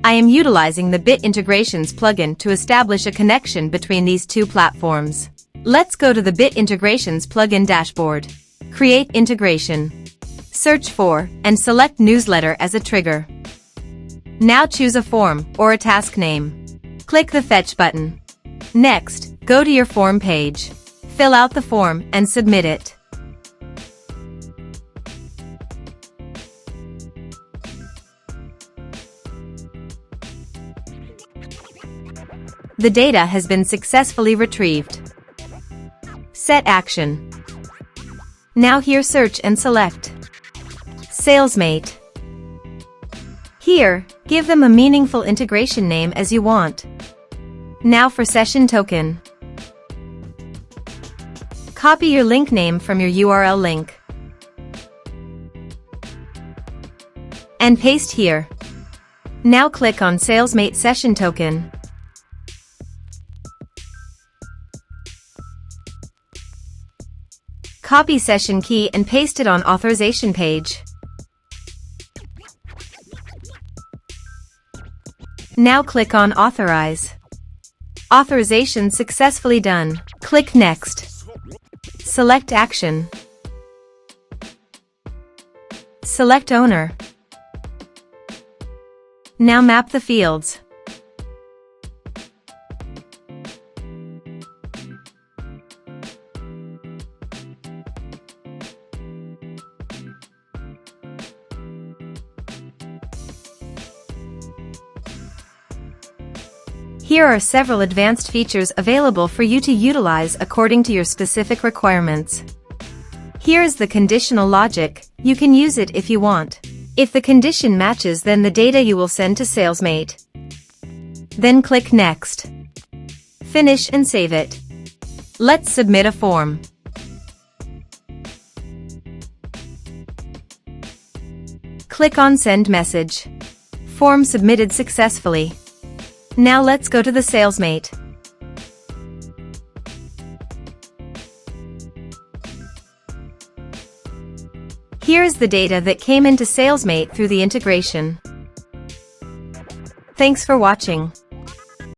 I am utilizing the Bit Integrations plugin to establish a connection between these two platforms. Let's go to the Bit Integrations plugin dashboard. Create integration. Search for and select newsletter as a trigger. Now choose a form or a task name. Click the Fetch button. Next, go to your form page. Fill out the form and submit it. The data has been successfully retrieved. Set action. Now here search and select Salesmate. Here, give them a meaningful integration name as you want. Now for session token. Copy your link name from your URL link and paste here. Now click on Salesmate session token. Copy session key and paste it on authorization page. Now click on Authorize. Authorization successfully done. Click Next. Select Action. Select Owner. Now map the fields. Here are several advanced features available for you to utilize according to your specific requirements. Here is the conditional logic. You can use it if you want. If the condition matches, then the data you will send to Salesmate. Then click Next. Finish and save it. Let's submit a form. Click on Send Message. Form submitted successfully. Now let's go to the Salesmate. Here is the data that came into Salesmate through the integration. Thanks for watching.